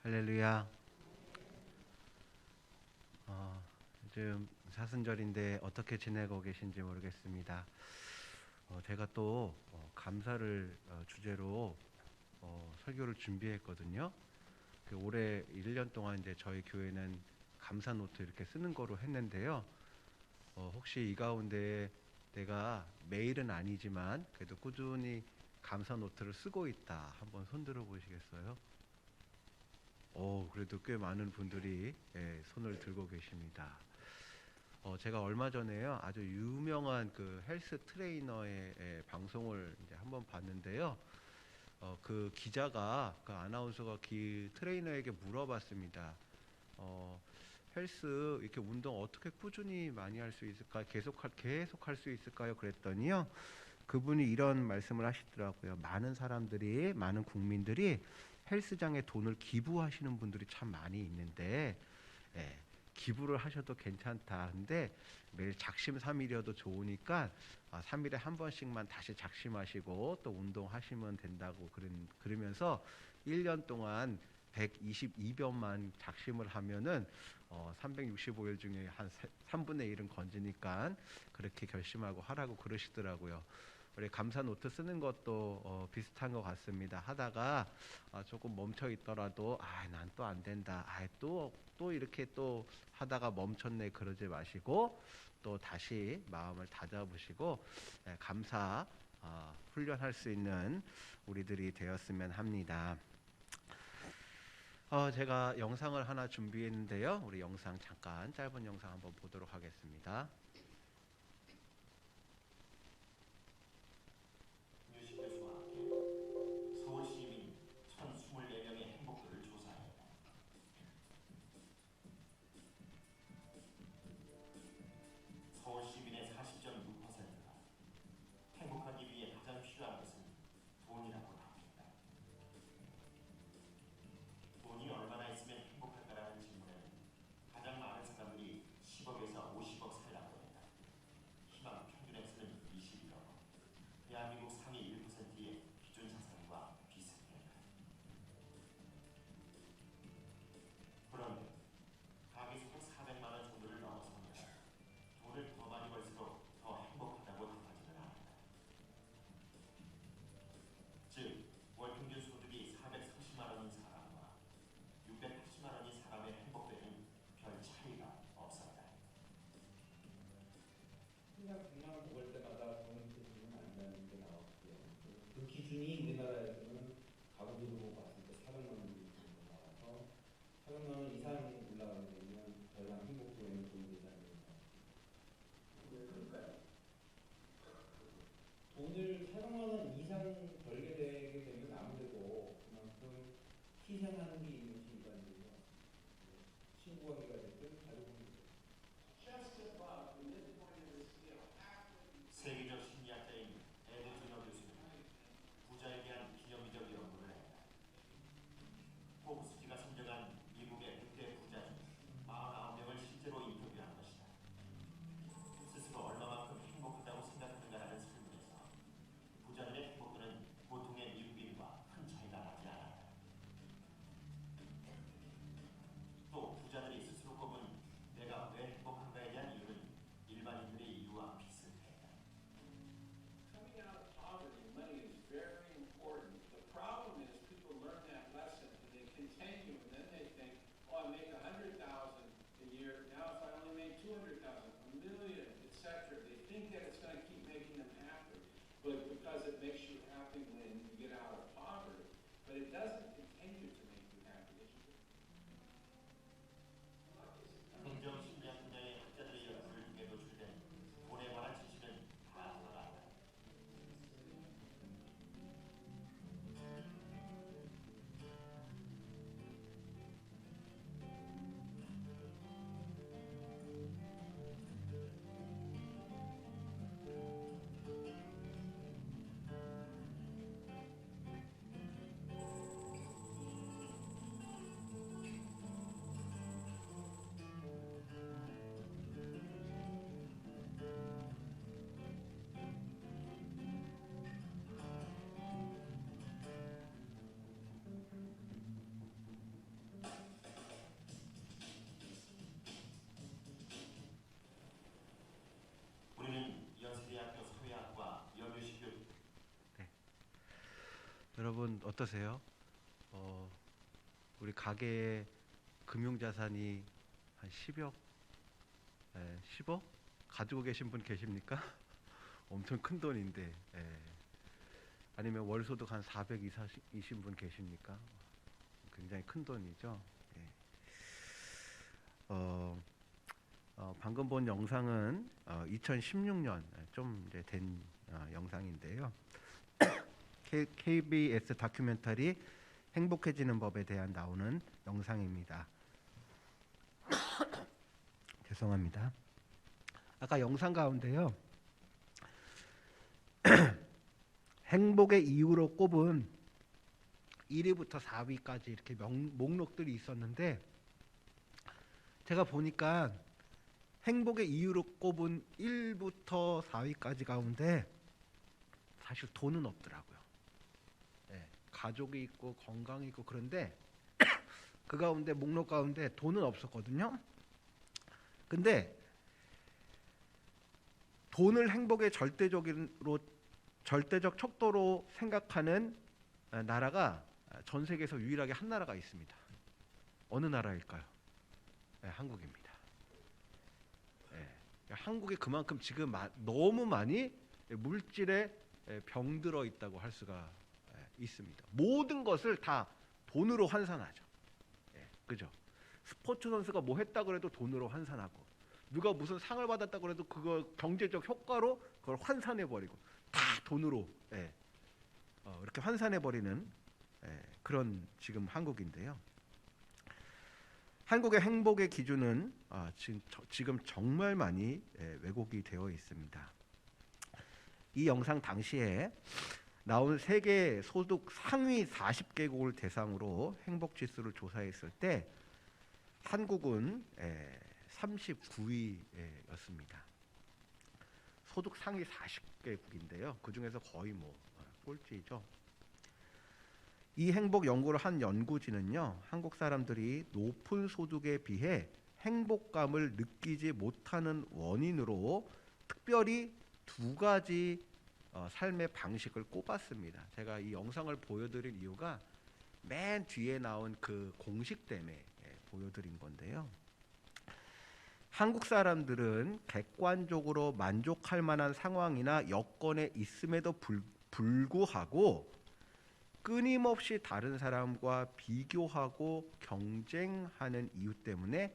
할렐루야. 요즘 사순절인데 어떻게 지내고 계신지 모르겠습니다. 제가 또 감사를 주제로 설교를 준비했거든요. 올해 1년 동안 이제 저희 교회는 감사 노트 이렇게 쓰는 거로 했는데요. 혹시 이 가운데 내가 매일은 아니지만 그래도 꾸준히 감사 노트를 쓰고 있다. 한번 손 들어 보시겠어요? 그래도 꽤 많은 분들이 손을 들고 계십니다. 제가 얼마 전에요, 아주 유명한 그 헬스 트레이너의 방송을 이제 한번 봤는데요. 그 기자가, 그 아나운서가 트레이너에게 물어봤습니다. 어, 헬스 이렇게 운동 어떻게 꾸준히 많이 할 수 있을까? 계속 할 수 있을까요? 그랬더니요. 그분이 이런 말씀을 하시더라고요. 많은 국민들이 헬스장에 돈을 기부하시는 분들이 참 많이 있는데, 예, 기부를 하셔도 괜찮다. 근데 매일 작심삼일이어도 좋으니까 3일에 한 번씩만 다시 작심하시고 또 운동하시면 된다고 그러면서 1년 동안 122번만 작심을 하면은 365일 중에 한 3분의 1은 건지니까 그렇게 결심하고 하라고 그러시더라고요. 우리 감사 노트 쓰는 것도 비슷한 것 같습니다. 하다가 조금 멈춰 있더라도 난 또 안 된다. 또 이렇게 또 하다가 멈췄네 그러지 마시고 또 다시 마음을 다잡으시고 감사 훈련할 수 있는 우리들이 되었으면 합니다. 제가 영상을 하나 준비했는데요. 우리 영상 잠깐 짧은 영상 한번 보도록 하겠습니다. 생각 먹을 때마다 돈을 기준은 안다는 게 나왔고요. 그 기준이 우리나라에서는 가구들로 봤을 때 400만 원 정도 나와서 400만 원 이상 올라가게 되면 더 이상 행복도에는 도움이 되지 않는다. 왜 그럴까요? 돈을 400만 원 이상 벌게 되게 되면 아무래도 그만큼 희생하는 게 있는 것이 일반적이죠. 친구 관계가 됐든 가족 관계가 됐든. 세계적 심리학자인 에드주너 교수는 부자에 대한 기념비적 연구를 했다. 포브스지가 선정한 미국의 100대 부자 중 49명을 실제로 인터뷰한 것이다. 스스로 얼마만큼 행복하다고 생각하는가라는 설문에서 부자들의 행복도는 보통의 미국인과 큰 차이가 나지 않았다. 또 부자들이 스스로 꼽은 내가 왜 행복한가에 대한 이유는 일반인들의 이유와 비슷했다. Coming out of poverty, money is very important. The problem is people learn that lesson and they continue, and then they think, oh, I make 100,000 a year. Now if I only make 200,000, a million, etc., they think that it's going to keep making them happy, but because it makes you happy when you get out of poverty, but it doesn't continue to make you happy. 긍정심리학 분야의 학자들의 연구를 통해 노출된 돈에 관한 지식은 다음과 같다. 여러분 어떠세요? 우리 가게의 금융자산이 한 10억, 10억 가지고 계신 분 계십니까? 엄청 큰 돈인데. 아니면 월소득 한 400 이신 분 계십니까? 굉장히 큰 돈이죠. 방금 본 영상은 2016년 좀 이제 된 영상인데요. KBS 다큐멘터리 행복해지는 법에 대한 나오는 영상입니다. 죄송합니다. 아까 영상 가운데요. 행복의 이유로 꼽은 1위부터 4위까지 이렇게 목록들이 있었는데 제가 보니까 행복의 이유로 꼽은 1부터 4위까지 가운데 사실 돈은 없더라고요. 가족이 있고 건강이 있고 그런데 그 가운데 목록 가운데 돈은 없었거든요. 근데 돈을 행복의 절대적 척도로 생각하는 나라가 전 세계에서 유일하게 한 나라가 있습니다. 어느 나라일까요? 한국입니다. 한국이 그만큼 지금 너무 많이 물질에 병들어 있다고 할 수가 있습니다. 모든 것을 다 돈으로 환산하죠. 그죠? 스포츠 선수가 뭐 했다 그래도 돈으로 환산하고, 누가 무슨 상을 받았다 그래도 그거 경제적 효과로 그걸 환산해 버리고, 다 돈으로 이렇게 환산해 버리는 그런 지금 한국인데요. 한국의 행복의 기준은 지금 정말 많이 왜곡이 되어 있습니다. 이 영상 당시에 나온 세계 소득 상위 40개국을 대상으로 행복 지수를 조사했을 때 한국은 39위였습니다. 소득 상위 40개국인데요. 그 중에서 거의 꼴찌죠. 이 행복 연구를 한 연구진은요, 한국 사람들이 높은 소득에 비해 행복감을 느끼지 못하는 원인으로 특별히 두 가지 삶의 방식을 꼽았습니다. 제가 이 영상을 보여드릴 이유가 맨 뒤에 나온 그 공식 때문에 보여드린 건데요. 한국 사람들은 객관적으로 만족할 만한 상황이나 여건에 있음에도 불구하고 끊임없이 다른 사람과 비교하고 경쟁하는 이유 때문에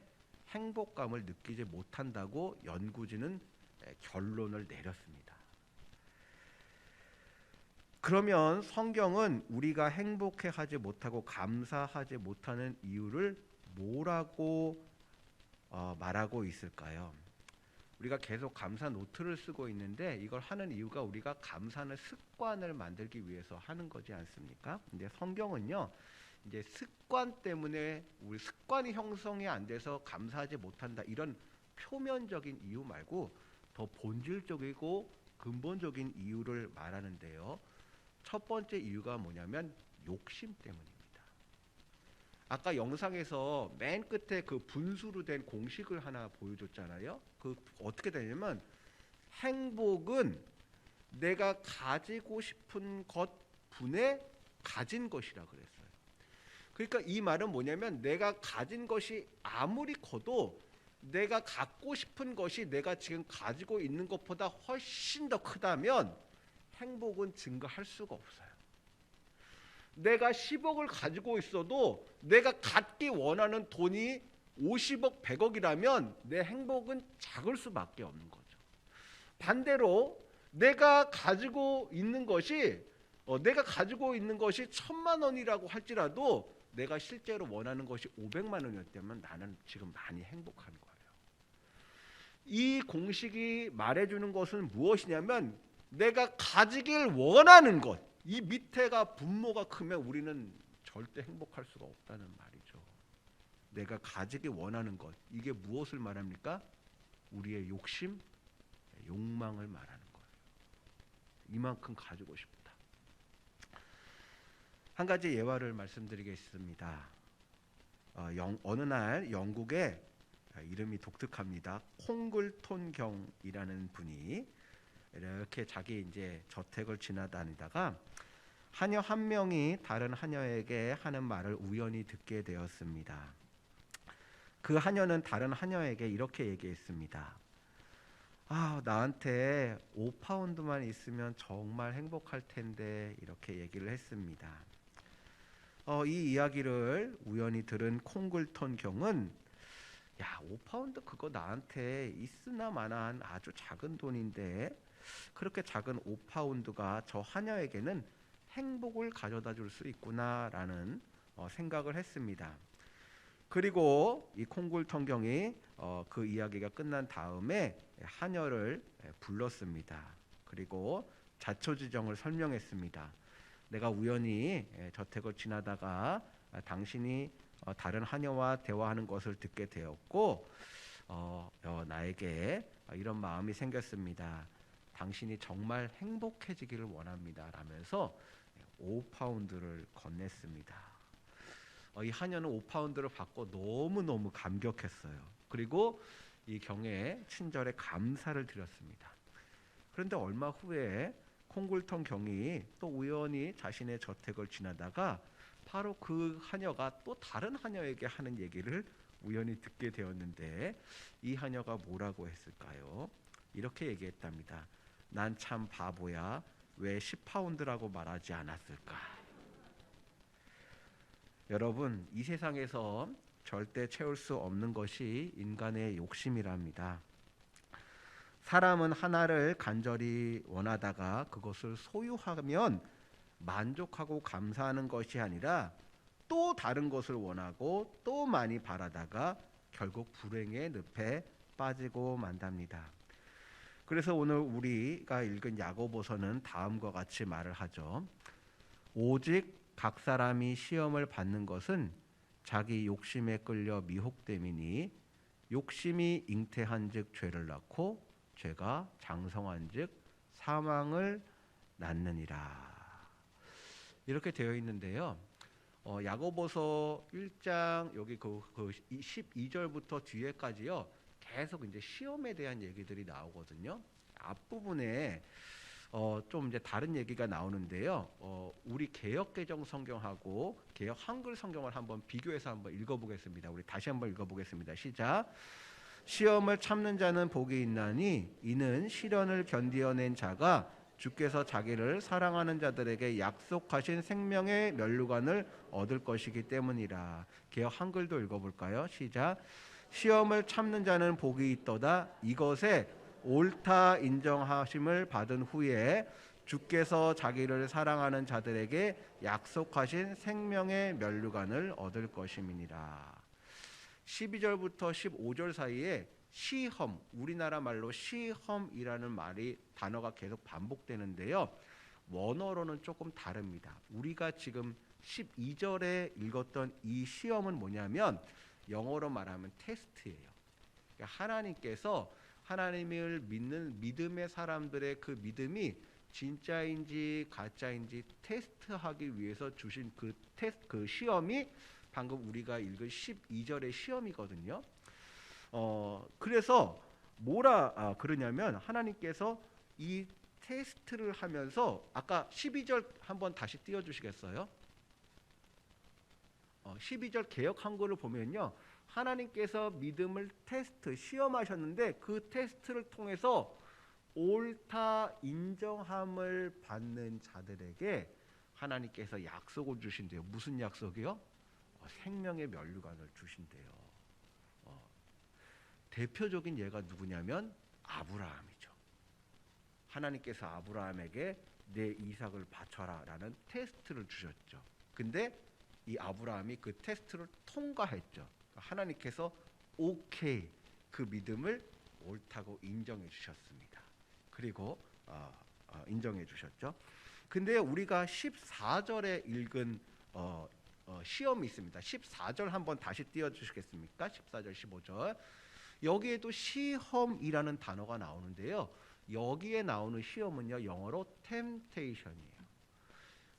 행복감을 느끼지 못한다고 연구진은 결론을 내렸습니다. 그러면 성경은 우리가 행복해하지 못하고 감사하지 못하는 이유를 뭐라고 말하고 있을까요? 우리가 계속 감사 노트를 쓰고 있는데 이걸 하는 이유가 우리가 감사하는 습관을 만들기 위해서 하는 거지 않습니까? 근데 성경은요, 이제 습관 때문에 우리 습관이 형성이 안 돼서 감사하지 못한다, 이런 표면적인 이유 말고 더 본질적이고 근본적인 이유를 말하는데요. 첫 번째 이유가 뭐냐면 욕심 때문입니다. 아까 영상에서 맨 끝에 그 분수로 된 공식을 하나 보여줬잖아요. 그 어떻게 되냐면 행복은 내가 가지고 싶은 것 분에 가진 것이라 그랬어요. 그러니까 이 말은 뭐냐면 내가 가진 것이 아무리 커도 내가 갖고 싶은 것이 내가 지금 가지고 있는 것보다 훨씬 더 크다면 행복은 증가할 수가 없어요. 내가 10억을 가지고 있어도 내가 갖기 원하는 돈이 50억, 100억이라면 내 행복은 작을 수밖에 없는 거죠. 반대로 내가 가지고 있는 것이 1,000만 원이라고 할지라도 내가 실제로 원하는 것이 500만 원이었다면 나는 지금 많이 행복한 거예요. 이 공식이 말해주는 것은 무엇이냐면 내가 가지길 원하는 것, 이 밑에가 분모가 크면 우리는 절대 행복할 수가 없다는 말이죠. 내가 가지기 원하는 것, 이게 무엇을 말합니까? 우리의 욕심, 욕망을 말하는 거예요. 이만큼 가지고 싶다. 한 가지 예화를 말씀드리겠습니다. 어느 날 영국에 이름이 독특합니다. 콩글톤경이라는 분이 이렇게 자기 이제 저택을 지나다니다가 하녀 한 명이 다른 하녀에게 하는 말을 우연히 듣게 되었습니다. 그 하녀는 다른 하녀에게 이렇게 얘기했습니다. 나한테 5파운드만 있으면 정말 행복할 텐데, 이렇게 얘기를 했습니다. 이 이야기를 우연히 들은 콩글턴 경은 5파운드 그거 나한테 있으나 마나한 아주 작은 돈인데, 그렇게 작은 5파운드가 저 하녀에게는 행복을 가져다 줄 수 있구나라는 생각을 했습니다. 그리고 이 콩글턴 경이 그 이야기가 끝난 다음에 하녀를 불렀습니다. 그리고 자초지정을 설명했습니다. 내가 우연히 저택을 지나다가 당신이 다른 하녀와 대화하는 것을 듣게 되었고, 나에게 이런 마음이 생겼습니다. 당신이 정말 행복해지기를 원합니다 라면서 5파운드를 건넸습니다. 이 하녀는 5파운드를 받고 너무너무 감격했어요. 그리고 이 경에 친절에 감사를 드렸습니다. 그런데 얼마 후에 콩글턴 경이 또 우연히 자신의 저택을 지나다가 바로 그 하녀가 또 다른 하녀에게 하는 얘기를 우연히 듣게 되었는데, 이 하녀가 뭐라고 했을까요? 이렇게 얘기했답니다. 난 참 바보야. 왜 10파운드라고 말하지 않았을까? 여러분, 이 세상에서 절대 채울 수 없는 것이 인간의 욕심이랍니다. 사람은 하나를 간절히 원하다가 그것을 소유하면 만족하고 감사하는 것이 아니라 또 다른 것을 원하고 또 많이 바라다가 결국 불행의 늪에 빠지고 만답니다. 그래서 오늘 우리가 읽은 야고보서는 다음과 같이 말을 하죠. 오직 각 사람이 시험을 받는 것은 자기 욕심에 끌려 미혹됨이니, 욕심이 잉태한즉 죄를 낳고 죄가 장성한즉 사망을 낳느니라. 이렇게 되어 있는데요. 야고보서 1장 여기 그 12절부터 뒤에까지요. 계속 이제 시험에 대한 얘기들이 나오거든요. 앞부분에 좀 이제 다른 얘기가 나오는데요. 우리 개역 개정 성경하고 개역 한글 성경을 한번 비교해서 한번 읽어보겠습니다. 우리 다시 한번 읽어보겠습니다. 시작. 시험을 참는 자는 복이 있나니 이는 시련을 견디어낸 자가 주께서 자기를 사랑하는 자들에게 약속하신 생명의 면류관을 얻을 것이기 때문이라. 개역 한글도 읽어볼까요? 시작. 시험을 참는 자는 복이 있도다. 이것에 옳다 인정하심을 받은 후에 주께서 자기를 사랑하는 자들에게 약속하신 생명의 면류관을 얻을 것임이니라. 12절부터 15절 사이에 시험, 우리나라 말로 시험이라는 단어가 계속 반복되는데요. 원어로는 조금 다릅니다. 우리가 지금 12절에 읽었던 이 시험은 뭐냐면 영어로 말하면 테스트예요. 그러니까 하나님께서 하나님을 믿는 믿음의 사람들의 그 믿음이 진짜인지 가짜인지 테스트하기 위해서 주신 그 시험이 방금 우리가 읽은 12절의 시험이거든요. 그래서 그러냐면 하나님께서 이 테스트를 하면서 아까 12절 한번 다시 띄워주시겠어요? 12절 개역 한글을 보면요. 하나님께서 믿음을 시험하셨는데 그 테스트를 통해서 옳다 인정함을 받는 자들에게 하나님께서 약속을 주신대요. 무슨 약속이요? 생명의 면류관을 주신대요. 대표적인 예가 누구냐면 아브라함이죠. 하나님께서 아브라함에게 내 이삭을 바쳐라 라는 테스트를 주셨죠. 근데 이 아브라함이 그 테스트를 통과했죠. 하나님께서 오케이, 그 믿음을 옳다고 인정해 주셨습니다. 그리고 인정해 주셨죠. 근데 우리가 14절에 읽은 시험이 있습니다. 14절 한번 다시 띄워주시겠습니까? 14절 15절. 여기에도 시험이라는 단어가 나오는데요. 여기에 나오는 시험은요, 영어로 temptation이에요.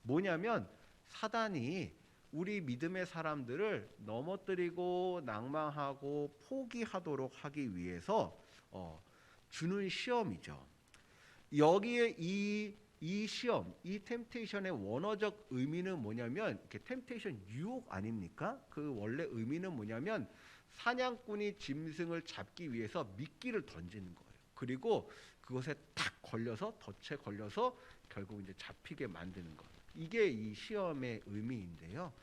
뭐냐면 사단이 우리 믿음의 사람들을 넘어뜨리고 낭망하고 포기하도록 하기 위해서 주는 시험이죠. 여기에 이 이 시험, 이 템테이션의 원어적 의미는 뭐냐면 이렇게 템테이션 유혹 아닙니까? 그 원래 의미는 뭐냐면 사냥꾼이 짐승을 잡기 위해서 미끼를 던지는 거예요. 그리고 그것에 탁 걸려서 덫에 걸려서 결국 이제 잡히게 만드는 것. 이게 이 시험의 의미인데요.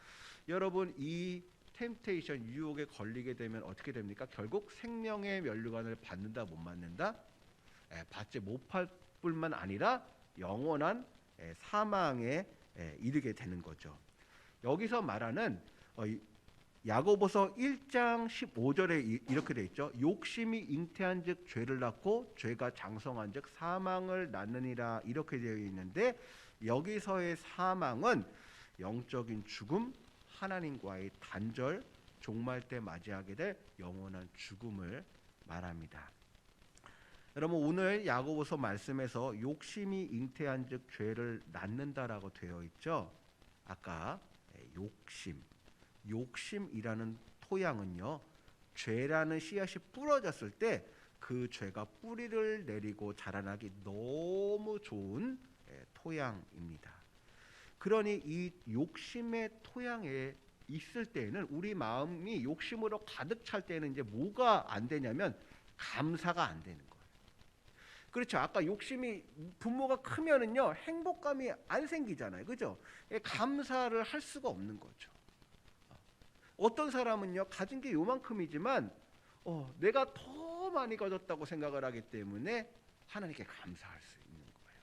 여러분 이 템테이션 유혹에 걸리게 되면 어떻게 됩니까? 결국 생명의 면류관을 받는다 못 받는다? 받지 못할 뿐만 아니라 영원한 사망에 이르게 되는 거죠. 여기서 말하는 야고보서 1장 15절에 이렇게 돼 있죠. 욕심이 잉태한즉 죄를 낳고 죄가 장성한즉 사망을 낳느니라 이렇게 되어 있는데 여기서의 사망은 영적인 죽음, 하나님과의 단절, 종말 때 맞이하게 될 영원한 죽음을 말합니다. 여러분 오늘 야고보서 말씀에서 욕심이 잉태한즉 죄를 낳는다라고 되어 있죠. 아까 욕심이라는 토양은요, 죄라는 씨앗이 뿌려졌을 때 그 죄가 뿌리를 내리고 자라나기 너무 좋은 토양입니다. 그러니 이 욕심의 토양에 있을 때에는 우리 마음이 욕심으로 가득 찰 때는 이제 뭐가 안 되냐면 감사가 안 되는 거예요. 그렇죠. 아까 욕심이 분모가 크면은요 행복감이 안 생기잖아요. 그죠? 감사를 할 수가 없는 거죠. 어떤 사람은요 가진 게 요만큼이지만 내가 더 많이 가졌다고 생각을 하기 때문에 하나님께 감사할 수 있는 거예요.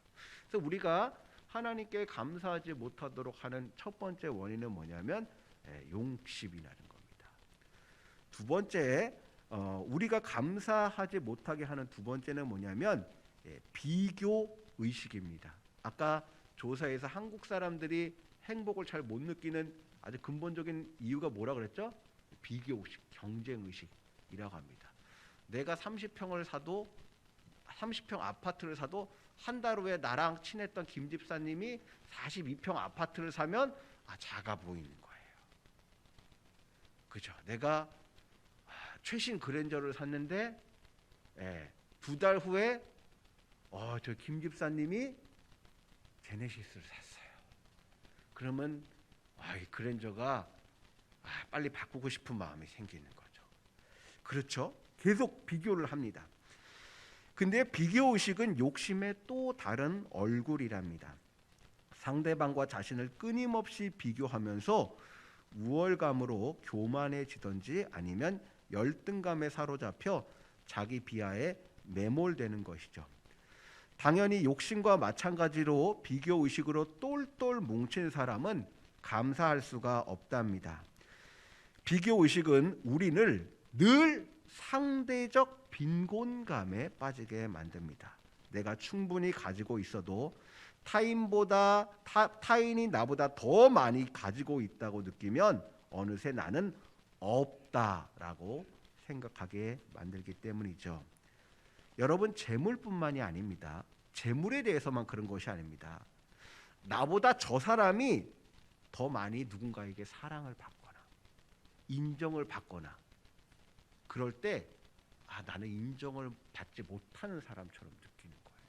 그래서 우리가 하나님께 감사하지 못하도록 하는 첫 번째 원인은 뭐냐면 욕심이라는 겁니다. 두 번째 우리가 감사하지 못하게 하는 두 번째는 뭐냐면 비교 의식입니다. 아까 조사에서 한국 사람들이 행복을 잘 못 느끼는 아주 근본적인 이유가 뭐라 그랬죠? 비교 의식, 경쟁 의식이라고 합니다. 내가 30평을 사도 30평 아파트를 사도 한 달 후에 나랑 친했던 김 집사님이 42평 아파트를 사면 작아 보이는 거예요. 그죠? 내가 최신 그랜저를 샀는데 두 달 후에 저 김 집사님이 제네시스를 샀어요. 그러면 이 그랜저가 빨리 바꾸고 싶은 마음이 생기는 거죠. 그렇죠? 계속 비교를 합니다. 근데 비교 의식은 욕심의 또 다른 얼굴이랍니다. 상대방과 자신을 끊임없이 비교하면서 우월감으로 교만해지든지 아니면 열등감에 사로잡혀 자기 비하에 매몰되는 것이죠. 당연히 욕심과 마찬가지로 비교 의식으로 똘똘 뭉친 사람은 감사할 수가 없답니다. 비교 의식은 우리를 늘 상대적 빈곤감에 빠지게 만듭니다. 내가 충분히 가지고 있어도 타인이 나보다 더 많이 가지고 있다고 느끼면 어느새 나는 없다라고 생각하게 만들기 때문이죠. 여러분 재물뿐만이 아닙니다. 재물에 대해서만 그런 것이 아닙니다. 나보다 저 사람이 더 많이 누군가에게 사랑을 받거나 인정을 받거나 그럴 때 나는 인정을 받지 못하는 사람처럼 느끼는 거예요.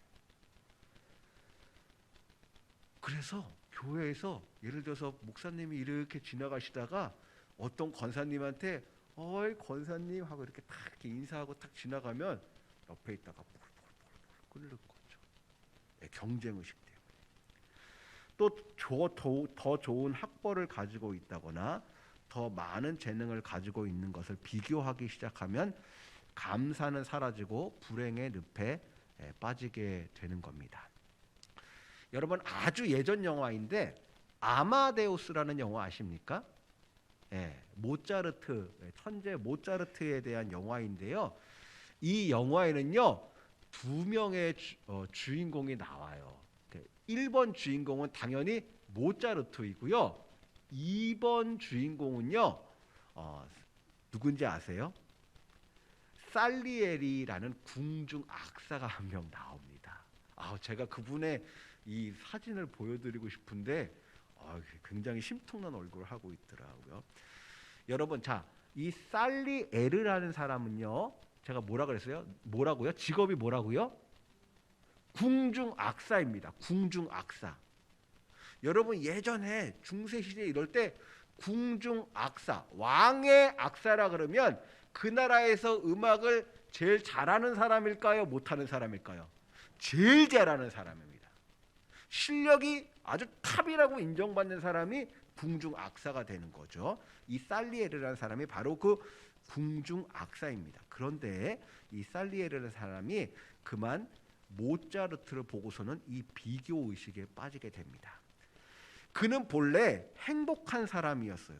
그래서 교회에서 예를 들어서 목사님이 이렇게 지나가시다가 어떤 권사님한테 어이 권사님 하고 이렇게 탁 이렇게 인사하고 탁 지나가면 옆에 있다가 끓는 거죠. 경쟁의식 때문에. 또 더 좋은 학벌을 가지고 있다거나 더 많은 재능을 가지고 있는 것을 비교하기 시작하면 감사는 사라지고 불행의 늪에 빠지게 되는 겁니다. 여러분 아주 예전 영화인데 아마데우스라는 영화 아십니까? 모차르트, 천재 모차르트에 대한 영화인데요. 이 영화에는요 2명의 주인공이 나와요. 1번 주인공은 당연히 모차르트이고요. 2번 주인공은요 누군지 아세요? 살리에리라는 궁중 악사가 한 명 나옵니다. 제가 그분의 이 사진을 보여드리고 싶은데 굉장히 심통난 얼굴을 하고 있더라고요. 여러분 이 살리에르라는 사람은요 제가 뭐라 그랬어요? 뭐라고요? 직업이 뭐라고요? 궁중악사입니다. 궁중악사. 여러분 예전에 중세시대 이럴 때 궁중악사, 왕의 악사라 그러면 그 나라에서 음악을 제일 잘하는 사람일까요? 못하는 사람일까요? 제일 잘하는 사람입니다. 실력이 아주 탑이라고 인정받는 사람이 궁중악사가 되는 거죠. 이 살리에르라는 사람이 바로 그 궁중악사입니다. 그런데 이 살리에르라는 사람이 그만 모차르트를 보고서는 이 비교 의식에 빠지게 됩니다. 그는 본래 행복한 사람이었어요.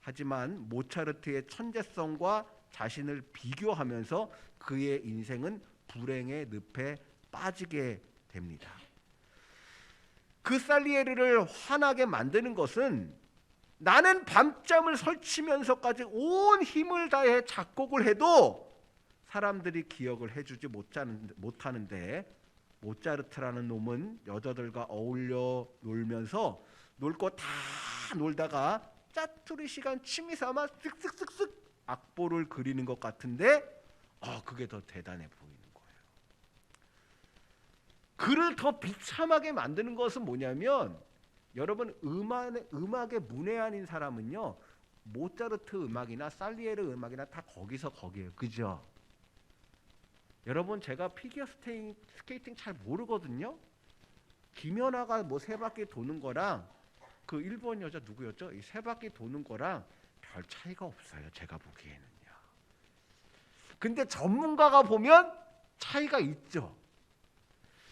하지만 모차르트의 천재성과 자신을 비교하면서 그의 인생은 불행의 늪에 빠지게 됩니다. 그 살리에르를 화나게 만드는 것은 나는 밤잠을 설치면서까지 온 힘을 다해 작곡을 해도 사람들이 기억을 해주지 못하는데 모차르트라는 놈은 여자들과 어울려 놀면서 놀 거 다 놀다가 짜투리 시간 취미 삼아 쓱쓱쓱쓱 악보를 그리는 것 같은데 그게 더 대단해 보이는 거예요. 그를 더 비참하게 만드는 것은 뭐냐면 여러분 음악에 문외한인 사람은요 모차르트 음악이나 살리에르 음악이나 다 거기에요. 그죠? 여러분 제가 피겨 스케이팅 잘 모르거든요. 김연아가 뭐 세 바퀴 도는 거랑 그 일본 여자 누구였죠? 이 세 바퀴 도는 거랑 별 차이가 없어요. 제가 보기에는요. 근데 전문가가 보면 차이가 있죠.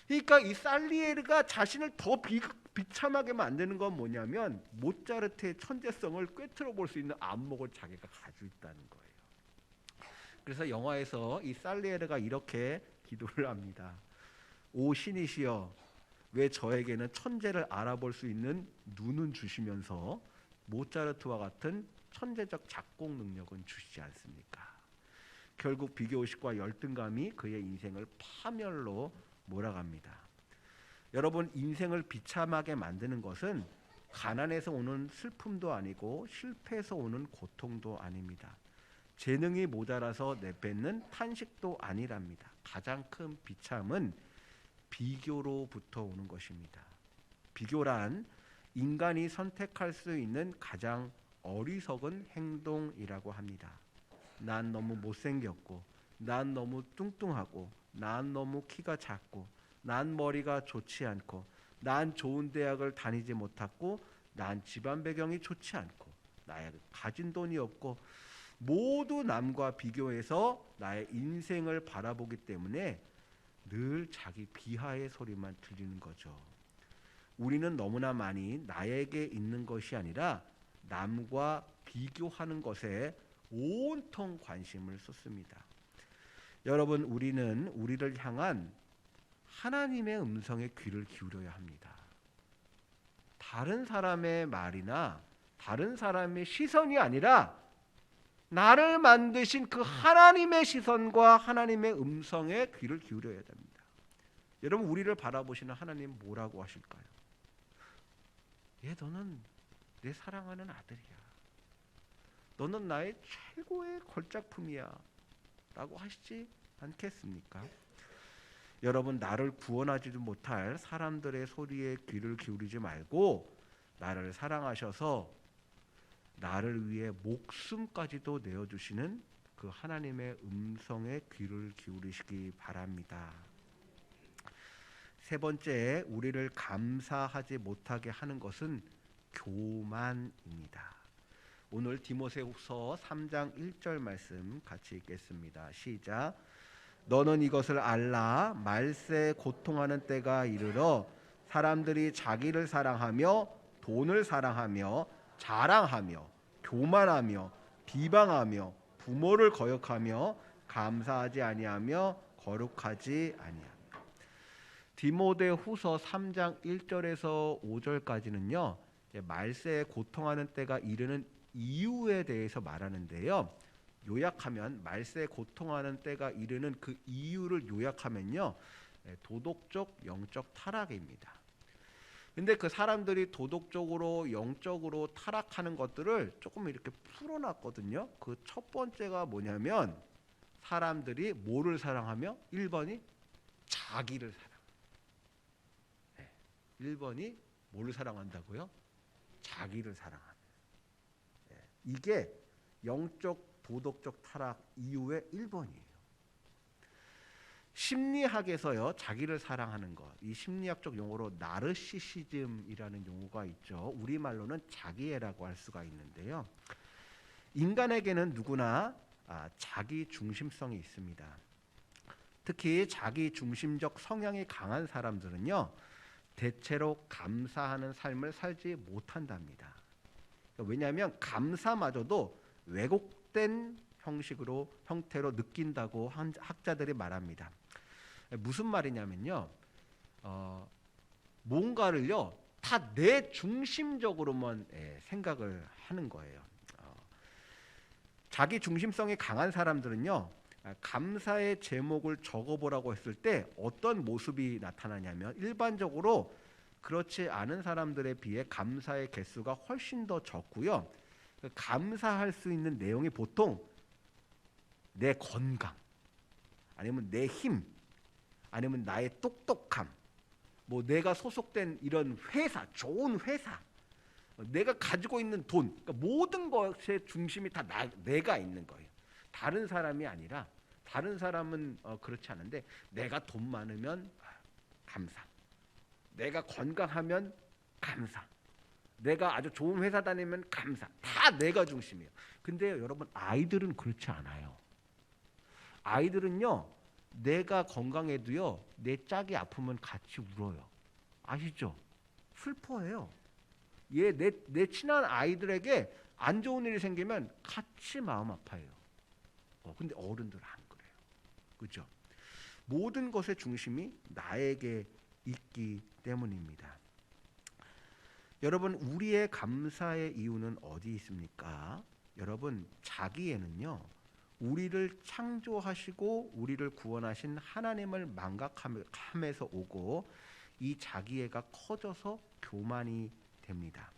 그러니까 이 살리에르가 자신을 더 비참하게 만드는 건 뭐냐면 모차르트의 천재성을 꿰뚫어 볼 수 있는 안목을 자기가 가지고 있다는 거예요. 그래서 영화에서 이 살리에르가 이렇게 기도를 합니다. 오 신이시여, 왜 저에게는 천재를 알아볼 수 있는 눈은 주시면서 모차르트와 같은 천재적 작곡 능력은 주시지 않습니까? 결국 비교의식과 열등감이 그의 인생을 파멸로 몰아갑니다. 여러분 인생을 비참하게 만드는 것은 가난에서 오는 슬픔도 아니고 실패에서 오는 고통도 아닙니다. 재능이 모자라서 내뱉는 탄식도 아니랍니다. 가장 큰 비참은 비교로부터 오는 것입니다. 비교란 인간이 선택할 수 있는 가장 어리석은 행동이라고 합니다. 난 너무 못생겼고, 난 너무 뚱뚱하고, 난 너무 키가 작고, 난 머리가 좋지 않고, 난 좋은 대학을 다니지 못했고, 난 집안 배경이 좋지 않고, 나의 가진 돈이 없고, 모두 남과 비교해서 나의 인생을 바라보기 때문에 늘 자기 비하의 소리만 들리는 거죠. 우리는 너무나 많이 나에게 있는 것이 아니라 남과 비교하는 것에 온통 관심을 쏟습니다. 여러분 우리는 우리를 향한 하나님의 음성에 귀를 기울여야 합니다. 다른 사람의 말이나 다른 사람의 시선이 아니라 나를 만드신 그 하나님의 시선과 하나님의 음성에 귀를 기울여야 됩니다. 여러분 우리를 바라보시는 하나님 뭐라고 하실까요? 너는 내 사랑하는 아들이야. 너는 나의 최고의 걸작품이야. 라고 하시지 않겠습니까? 여러분 나를 구원하지도 못할 사람들의 소리에 귀를 기울이지 말고 나를 사랑하셔서 나를 위해 목숨까지도 내어주시는 그 하나님의 음성에 귀를 기울이시기 바랍니다. 세 번째, 우리를 감사하지 못하게 하는 것은 교만입니다. 오늘 디모데후서 3장 1절 말씀 같이 읽겠습니다. 시작. 너는 이것을 알라. 말세에 고통하는 때가 이르러 사람들이 자기를 사랑하며 돈을 사랑하며 자랑하며 교만하며 비방하며 부모를 거역하며 감사하지 아니하며 거룩하지 아니하며. 디모데후서 3장 1절에서 5절까지는요. 말세에 고통하는 때가 이르는 이유에 대해서 말하는데요. 요약하면 말세에 고통하는 때가 이르는 그 이유를 요약하면요. 도덕적 영적 타락입니다. 근데 그 사람들이 도덕적으로 영적으로 타락하는 것들을 조금 이렇게 풀어놨거든요. 그 첫 번째가 뭐냐면 사람들이 뭐를 사랑하며 1번이 자기를 사랑. 1번이 뭘 사랑한다고요? 자기를 사랑하는. 이게 영적 도덕적 타락 이후의 1번이에요. 심리학에서요, 자기를 사랑하는 것, 이 심리학적 용어로 나르시시즘이라는 용어가 있죠. 우리말로는 자기애라고 할 수가 있는데요. 인간에게는 누구나 자기 중심성이 있습니다. 특히 자기 중심적 성향이 강한 사람들은요, 대체로 감사하는 삶을 살지 못한답니다. 왜냐하면 감사마저도 왜곡된 형태로 느낀다고 학자들이 말합니다. 무슨 말이냐면요, 뭔가를요 다 내 중심적으로만 생각을 하는 거예요. 자기 중심성이 강한 사람들은요, 감사의 제목을 적어보라고 했을 때 어떤 모습이 나타나냐면, 일반적으로 그렇지 않은 사람들에 비해 감사의 개수가 훨씬 더 적고요. 감사할 수 있는 내용이 보통 내 건강, 아니면 내 힘, 아니면 나의 똑똑함, 뭐 내가 소속된 이런 회사, 좋은 회사, 내가 가지고 있는 돈, 그러니까 모든 것의 중심이 다 내가 있는 거예요. 다른 사람이 아니라, 다른 사람은 그렇지 않은데, 내가 돈 많으면 감사, 내가 건강하면 감사, 내가 아주 좋은 회사 다니면 감사, 다 내가 중심이에요. 근데 여러분, 아이들은 그렇지 않아요. 아이들은요, 내가 건강해도요, 내 짝이 아프면 같이 울어요. 아시죠? 슬퍼해요. 내 친한 아이들에게 안 좋은 일이 생기면 같이 마음 아파해요. 근데 어른들은 안 그래요. 그렇죠? 모든 것의 중심이 나에게 있기 때문입니다. 여러분, 우리의 감사의 이유는 어디 있습니까? 여러분, 자기애는요, 우리를 창조하시고 우리를 구원하신 하나님을 망각함에서 오고, 이 자기애가 커져서 교만이 됩니다.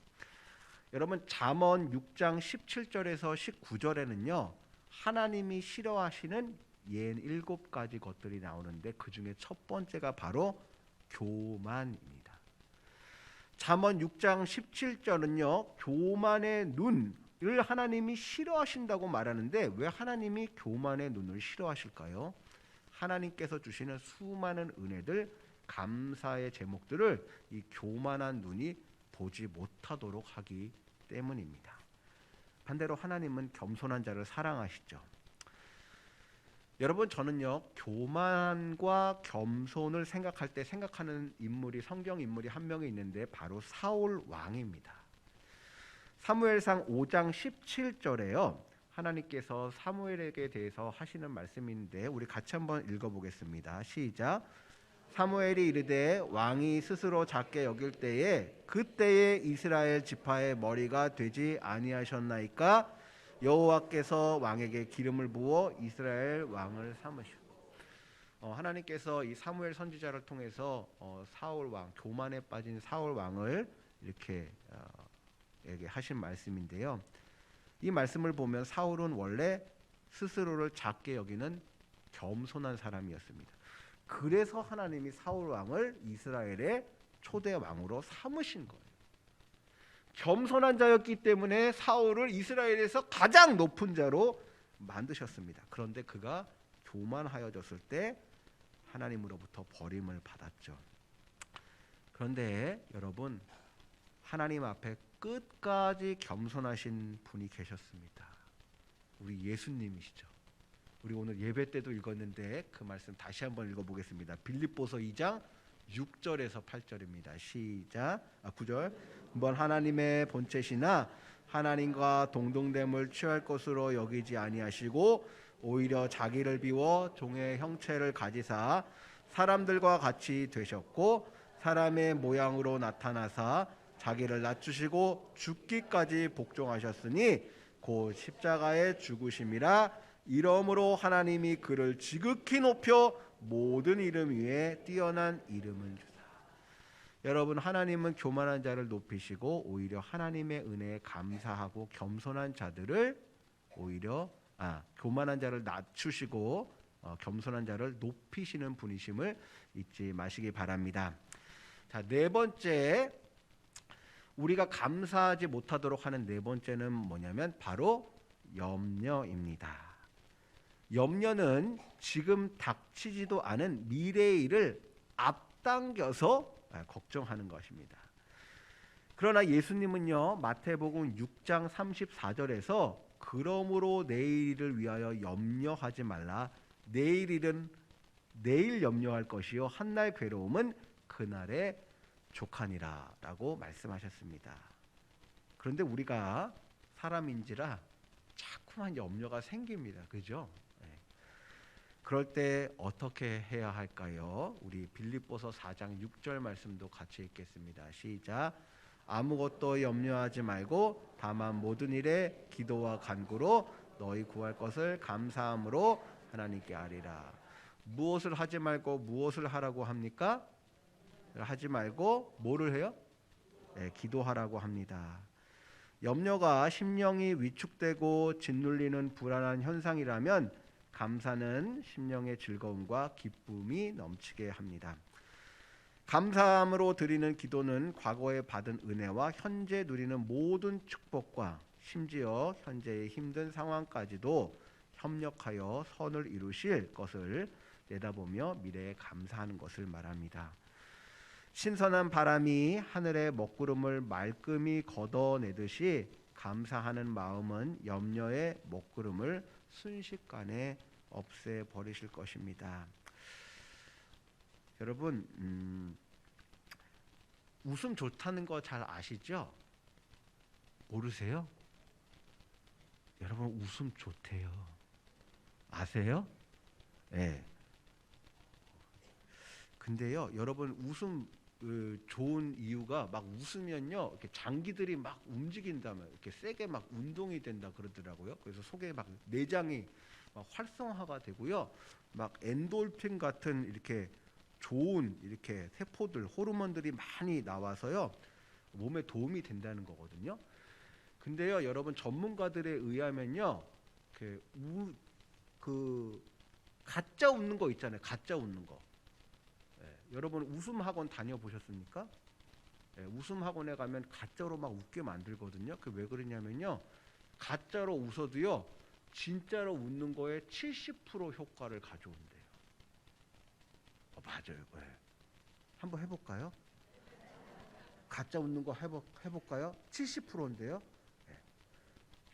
여러분, 잠언 6장 17절에서 19절에는요, 하나님이 싫어하시는 67가지 것들이 나오는데, 그 중에 첫 번째가 바로 교만입니다. 잠언 6장 17절은요, 교만의 눈을 하나님이 싫어하신다고 말하는데, 왜 하나님이 교만의 눈을 싫어하실까요? 하나님께서 주시는 수많은 은혜들, 감사의 제목들을 이 교만한 눈이 보지 못하도록 하기 때문입니다. 반대로 하나님은 겸손한 자를 사랑하시죠. 여러분, 저는요, 교만과 겸손을 생각할 때 생각하는 인물이, 성경 인물이 한 명이 있는데, 바로 사울 왕입니다. 사무엘상 5장 17절에요, 하나님께서 사무엘에게 대해서 하시는 말씀인데, 우리 같이 한번 읽어보겠습니다. 시작. 사무엘이 이르되 왕이 스스로 작게 여길 때에 그때에 이스라엘 지파의 머리가 되지 아니하셨나이까? 여호와께서 왕에게 기름을 부어 이스라엘 왕을 삼으시고. 하나님께서 이 사무엘 선지자를 통해서 사울 왕, 교만에 빠진 사울 왕을 이렇게 하신 말씀인데요. 이 말씀을 보면 사울은 원래 스스로를 작게 여기는 겸손한 사람이었습니다. 그래서 하나님이 사울 왕을 이스라엘의 초대 왕으로 삼으신 거예요. 겸손한 자였기 때문에 사울을 이스라엘에서 가장 높은 자로 만드셨습니다. 그런데 그가 교만하여졌을 때 하나님으로부터 버림을 받았죠. 그런데 여러분, 하나님 앞에 끝까지 겸손하신 분이 계셨습니다. 우리 예수님이시죠. 우리 오늘 예배 때도 읽었는데 그 말씀 다시 한번 읽어보겠습니다. 빌립보서 2장 6절에서 8절입니다. 시작. 9절. 한번 하나님의 본체시나 하나님과 동등됨을 취할 것으로 여기지 아니하시고 오히려 자기를 비워 종의 형체를 가지사 사람들과 같이 되셨고 사람의 모양으로 나타나사 자기를 낮추시고 죽기까지 복종하셨으니 곧 십자가에 죽으심이라. 이러므로 하나님이 그를 지극히 높여 모든 이름 위에 뛰어난 이름을 주사. 여러분, 하나님은 교만한 자를 높이시고 오히려 하나님의 은혜에 감사하고 겸손한 자들을 교만한 자를 낮추시고 겸손한 자를 높이시는 분이심을 잊지 마시기 바랍니다. 자, 네 번째 우리가 감사하지 못하도록 하는 네 번째는 뭐냐면 바로 염려입니다. 염려는 지금 닥치지도 않은 미래의 일을 앞당겨서 걱정하는 것입니다. 그러나 예수님은요, 마태복음 6장 34절에서 그러므로 내일을 위하여 염려하지 말라. 내일 일은 내일 염려할 것이요 한날 괴로움은 그날에 족하니라 라고 말씀하셨습니다. 그런데 우리가 사람인지라 자꾸만 염려가 생깁니다. 그죠? 네. 그럴 때 어떻게 해야 할까요? 우리 빌립보서 4장 6절 말씀도 같이 읽겠습니다. 시작. 아무것도 염려하지 말고 다만 모든 일에 기도와 간구로 너희 구할 것을 감사함으로 하나님께 아리라. 무엇을 하지 말고 무엇을 하라고 합니까? 하지 말고 뭐를 해요? 네, 기도하라고 합니다. 염려가 심령이 위축되고 짓눌리는 불안한 현상이라면 감사는 심령의 즐거움과 기쁨이 넘치게 합니다. 감사함으로 드리는 기도는 과거에 받은 은혜와 현재 누리는 모든 축복과 심지어 현재의 힘든 상황까지도 협력하여 선을 이루실 것을 내다보며 미래에 감사하는 것을 말합니다. 신선한 바람이 하늘의 먹구름을 말끔히 걷어내듯이 감사하는 마음은 염려의 먹구름을 순식간에 없애버리실 것입니다. 여러분, 웃음 좋다는 거 잘 아시죠? 모르세요? 여러분, 웃음 좋대요. 아세요? 네. 근데요, 여러분 웃음 좋은 이유가 막 웃으면요 이렇게 장기들이 막 움직인다면 이렇게 세게 막 운동이 된다 그러더라고요. 그래서 속에 막 내장이 막 활성화가 되고요, 막 엔돌핀 같은 이렇게 좋은 이렇게 세포들 호르몬들이 많이 나와서요 몸에 도움이 된다는 거거든요. 근데요, 여러분 전문가들에 의하면요 그 가짜 웃는 거 있잖아요. 가짜 웃는 거. 여러분 웃음 학원 다녀보셨습니까? 웃음 학원에 가면 가짜로 막 웃게 만들거든요. 그 왜 그러냐면요, 가짜로 웃어도요 진짜로 웃는 거에 70% 효과를 가져온대요. 맞아요. 한번 해볼까요? 가짜 웃는 거 해볼까요? 70%인데요.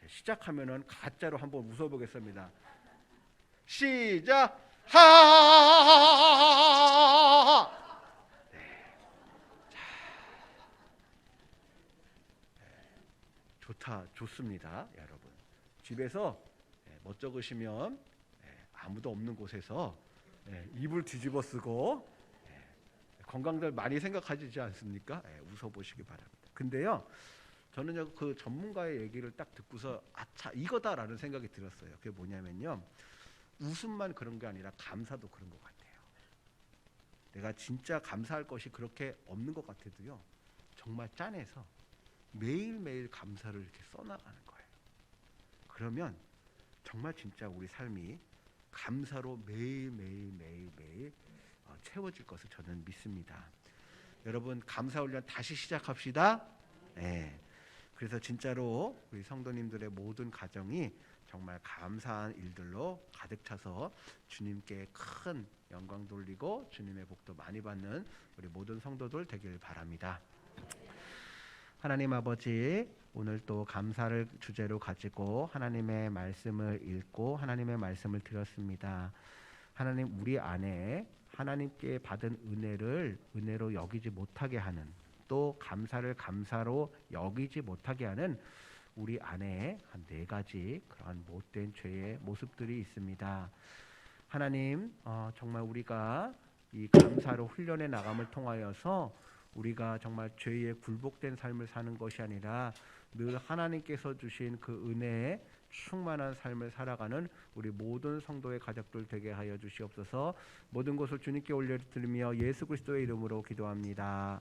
시작하면은 가짜로 한번 웃어보겠습니다. 시작. 하하하하하하하하하. 좋습니다, 여러분. 집에서 못 적으시면 아무도 없는 곳에서 입을 뒤집어 쓰고 건강들 많이 생각하시지 않습니까? 웃어보시기 바랍니다. 근데요, 저는 그 전문가의 얘기를 딱 듣고서 아차 이거다라는 생각이 들었어요. 그게 뭐냐면요, 웃음만 그런 게 아니라 감사도 그런 것 같아요. 내가 진짜 감사할 것이 그렇게 없는 것 같아도요, 정말 짠해서 매일매일 감사를 이렇게 써나가는 거예요. 그러면 정말 진짜 우리 삶이 감사로 매일 채워질 것을 저는 믿습니다. 여러분, 감사 훈련 다시 시작합시다. 그래서 진짜로 우리 성도님들의 모든 가정이 정말 감사한 일들로 가득 차서 주님께 큰 영광 돌리고 주님의 복도 많이 받는 우리 모든 성도들 되길 바랍니다. 하나님 아버지, 오늘 또 감사를 주제로 가지고 하나님의 말씀을 읽고 하나님의 말씀을 들었습니다. 하나님, 우리 안에 하나님께 받은 은혜를 은혜로 여기지 못하게 하는, 또 감사를 감사로 여기지 못하게 하는 우리 안에 한 4가지 그러한 못된 죄의 모습들이 있습니다. 하나님, 정말 우리가 이 감사로 훈련해 나감을 통하여서 우리가 정말 죄에 굴복된 삶을 사는 것이 아니라 늘 하나님께서 주신 그 은혜에 충만한 삶을 살아가는 우리 모든 성도의 가족들 되게 하여 주시옵소서. 모든 것을 주님께 올려드리며 예수 그리스도의 이름으로 기도합니다.